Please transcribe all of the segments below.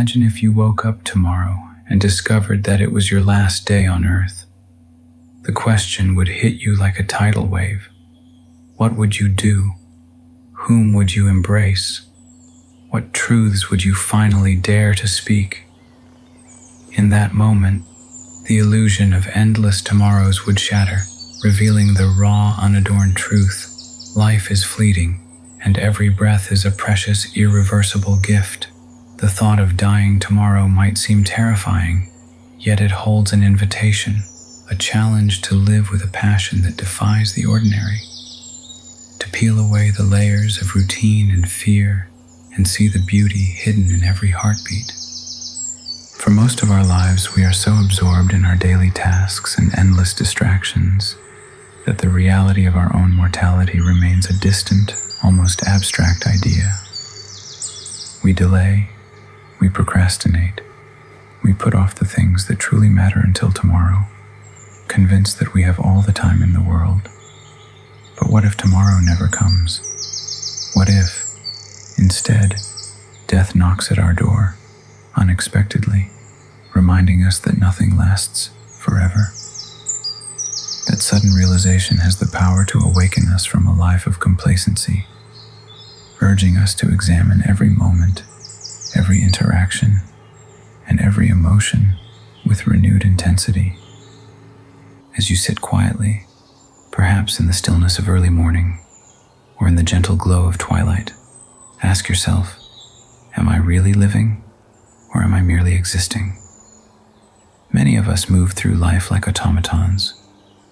Imagine if you woke up tomorrow and discovered that it was your last day on Earth. The question would hit you like a tidal wave. What would you do? Whom would you embrace? What truths would you finally dare to speak? In that moment, the illusion of endless tomorrows would shatter, revealing the raw, unadorned truth. Life is fleeting, and every breath is a precious, irreversible gift. The thought of dying tomorrow might seem terrifying, yet it holds an invitation, a challenge to live with a passion that defies the ordinary, to peel away the layers of routine and fear and see the beauty hidden in every heartbeat. For most of our lives, we are so absorbed in our daily tasks and endless distractions that the reality of our own mortality remains a distant, almost abstract idea. We delay, we procrastinate, we put off the things that truly matter until tomorrow, convinced that we have all the time in the world. But what if tomorrow never comes? What if, instead, death knocks at our door, unexpectedly, reminding us that nothing lasts forever? That sudden realization has the power to awaken us from a life of complacency, urging us to examine every moment, every interaction, and every emotion with renewed intensity. As you sit quietly, perhaps in the stillness of early morning, or in the gentle glow of twilight, ask yourself, am I really living, or am I merely existing? Many of us move through life like automatons,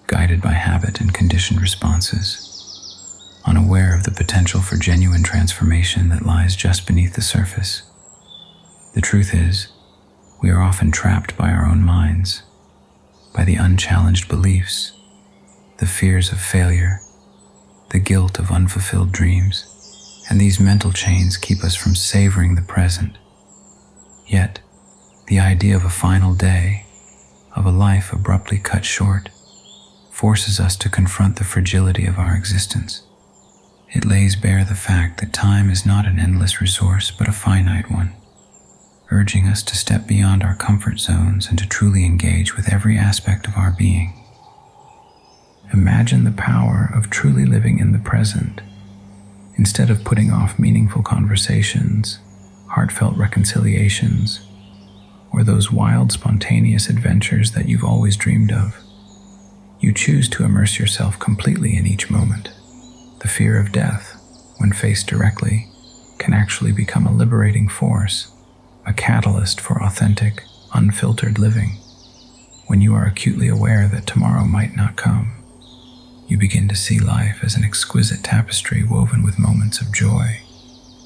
guided by habit and conditioned responses, unaware of the potential for genuine transformation that lies just beneath the surface. The truth is, we are often trapped by our own minds, by the unchallenged beliefs, the fears of failure, the guilt of unfulfilled dreams, and these mental chains keep us from savoring the present. Yet, the idea of a final day, of a life abruptly cut short, forces us to confront the fragility of our existence. It lays bare the fact that time is not an endless resource but a finite one, urging us to step beyond our comfort zones and to truly engage with every aspect of our being. Imagine the power of truly living in the present. Instead of putting off meaningful conversations, heartfelt reconciliations, or those wild, spontaneous adventures that you've always dreamed of, you choose to immerse yourself completely in each moment. The fear of death, when faced directly, can actually become a liberating force, a catalyst for authentic, unfiltered living. When you are acutely aware that tomorrow might not come, you begin to see life as an exquisite tapestry woven with moments of joy,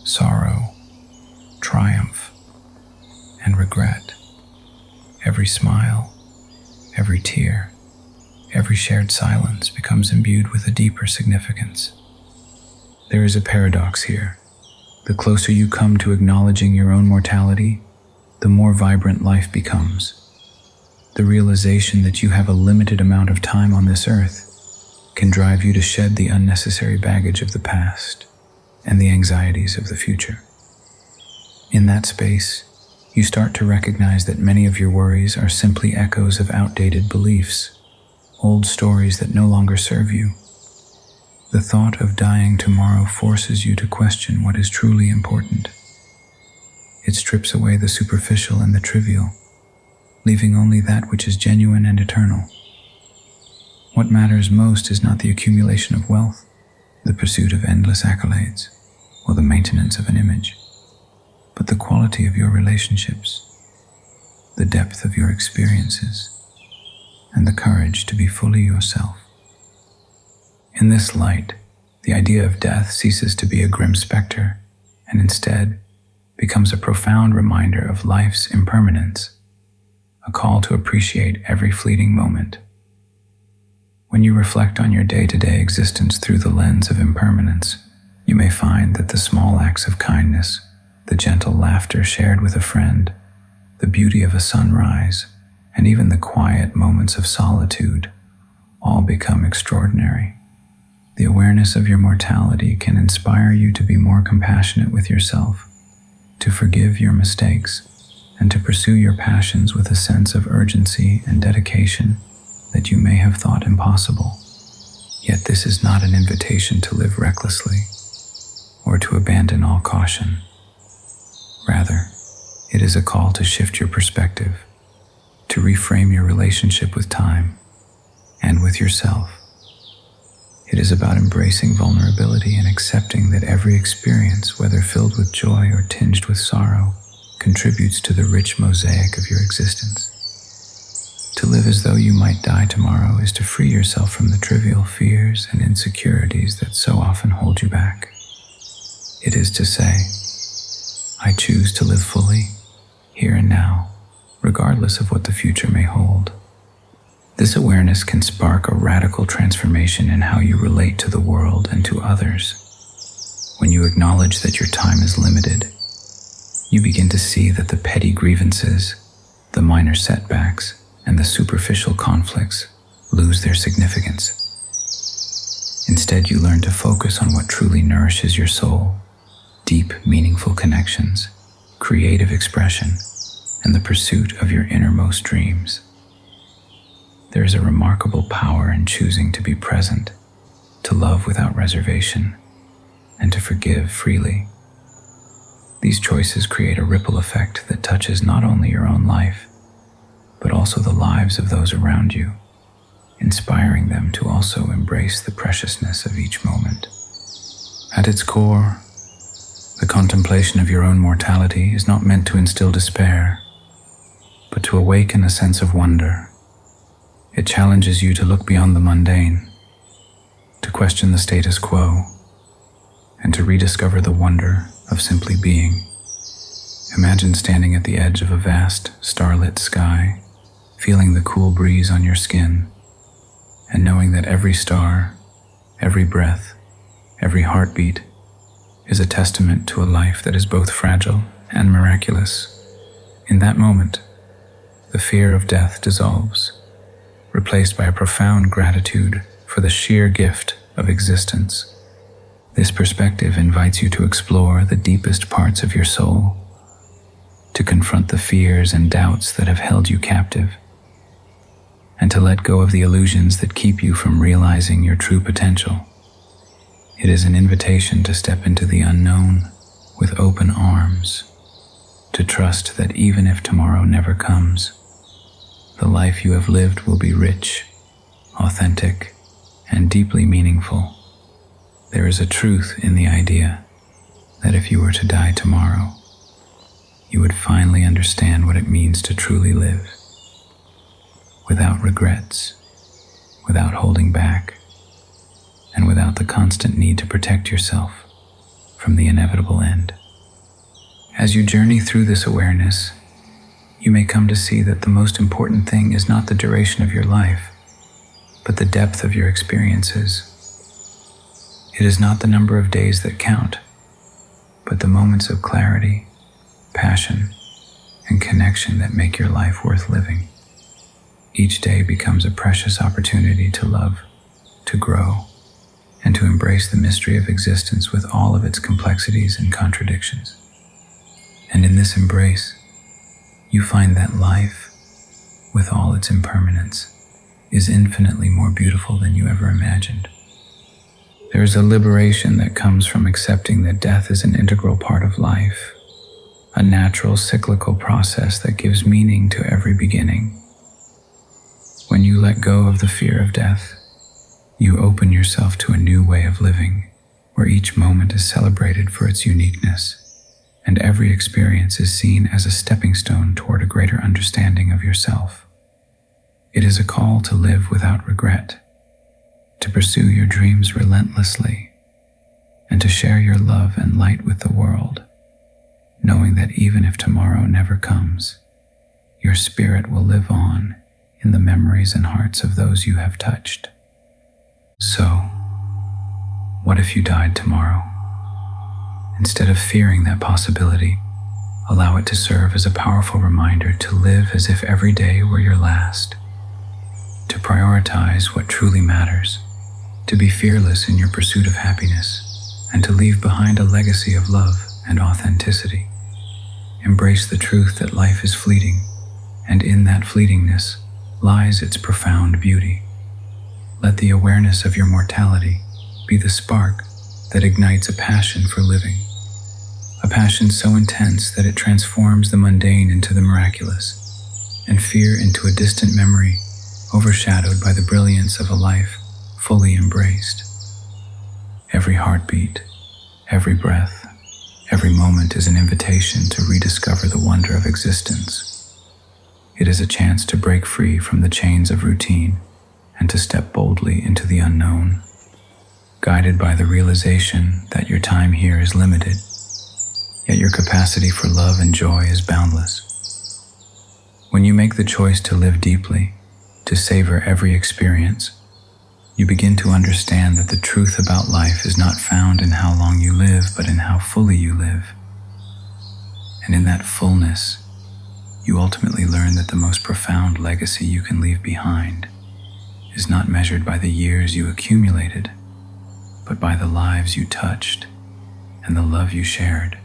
sorrow, triumph, and regret. Every smile, every tear, every shared silence becomes imbued with a deeper significance. There is a paradox here. The closer you come to acknowledging your own mortality, the more vibrant life becomes. The realization that you have a limited amount of time on this earth can drive you to shed the unnecessary baggage of the past and the anxieties of the future. In that space, you start to recognize that many of your worries are simply echoes of outdated beliefs, old stories that no longer serve you. The thought of dying tomorrow forces you to question what is truly important. It strips away the superficial and the trivial, leaving only that which is genuine and eternal. What matters most is not the accumulation of wealth, the pursuit of endless accolades, or the maintenance of an image, but the quality of your relationships, the depth of your experiences, and the courage to be fully yourself. In this light, the idea of death ceases to be a grim specter and instead becomes a profound reminder of life's impermanence, a call to appreciate every fleeting moment. When you reflect on your day-to-day existence through the lens of impermanence, you may find that the small acts of kindness, the gentle laughter shared with a friend, the beauty of a sunrise, and even the quiet moments of solitude all become extraordinary. The awareness of your mortality can inspire you to be more compassionate with yourself, to forgive your mistakes, and to pursue your passions with a sense of urgency and dedication that you may have thought impossible. Yet this is not an invitation to live recklessly or to abandon all caution. Rather, it is a call to shift your perspective, to reframe your relationship with time and with yourself. It is about embracing vulnerability and accepting that every experience, whether filled with joy or tinged with sorrow, contributes to the rich mosaic of your existence. To live as though you might die tomorrow is to free yourself from the trivial fears and insecurities that so often hold you back. It is to say, I choose to live fully, here and now, regardless of what the future may hold. This awareness can spark a radical transformation in how you relate to the world and to others. When you acknowledge that your time is limited, you begin to see that the petty grievances, the minor setbacks, and the superficial conflicts lose their significance. Instead, you learn to focus on what truly nourishes your soul: deep, meaningful connections, creative expression, and the pursuit of your innermost dreams. There is a remarkable power in choosing to be present, to love without reservation, and to forgive freely. These choices create a ripple effect that touches not only your own life, but also the lives of those around you, inspiring them to also embrace the preciousness of each moment. At its core, the contemplation of your own mortality is not meant to instill despair, but to awaken a sense of wonder. It challenges you to look beyond the mundane, to question the status quo, and to rediscover the wonder of simply being. Imagine standing at the edge of a vast, starlit sky, feeling the cool breeze on your skin, and knowing that every star, every breath, every heartbeat is a testament to a life that is both fragile and miraculous. In that moment, the fear of death dissolves, replaced by a profound gratitude for the sheer gift of existence. This perspective invites you to explore the deepest parts of your soul, to confront the fears and doubts that have held you captive, and to let go of the illusions that keep you from realizing your true potential. It is an invitation to step into the unknown with open arms, to trust that even if tomorrow never comes, the life you have lived will be rich, authentic, and deeply meaningful. There is a truth in the idea that if you were to die tomorrow, you would finally understand what it means to truly live, without regrets, without holding back, and without the constant need to protect yourself from the inevitable end. As you journey through this awareness, you may come to see that the most important thing is not the duration of your life, but the depth of your experiences. It is not the number of days that count, but the moments of clarity, passion, and connection that make your life worth living. Each day becomes a precious opportunity to love, to grow, and to embrace the mystery of existence with all of its complexities and contradictions. And in this embrace, you find that life, with all its impermanence, is infinitely more beautiful than you ever imagined. There is a liberation that comes from accepting that death is an integral part of life, a natural cyclical process that gives meaning to every beginning. When you let go of the fear of death, you open yourself to a new way of living, where each moment is celebrated for its uniqueness, and every experience is seen as a stepping stone toward a greater understanding of yourself. It is a call to live without regret, to pursue your dreams relentlessly, and to share your love and light with the world, knowing that even if tomorrow never comes, your spirit will live on in the memories and hearts of those you have touched. So, what if you died tomorrow? Instead of fearing that possibility, allow it to serve as a powerful reminder to live as if every day were your last, to prioritize what truly matters, to be fearless in your pursuit of happiness, and to leave behind a legacy of love and authenticity. Embrace the truth that life is fleeting, and in that fleetingness lies its profound beauty. Let the awareness of your mortality be the spark that ignites a passion for living, a passion so intense that it transforms the mundane into the miraculous, and fear into a distant memory overshadowed by the brilliance of a life fully embraced. Every heartbeat, every breath, every moment is an invitation to rediscover the wonder of existence. It is a chance to break free from the chains of routine and to step boldly into the unknown, guided by the realization that your time here is limited, yet your capacity for love and joy is boundless. When you make the choice to live deeply, to savor every experience, you begin to understand that the truth about life is not found in how long you live, but in how fully you live. And in that fullness, you ultimately learn that the most profound legacy you can leave behind is not measured by the years you accumulated, but by the lives you touched and the love you shared.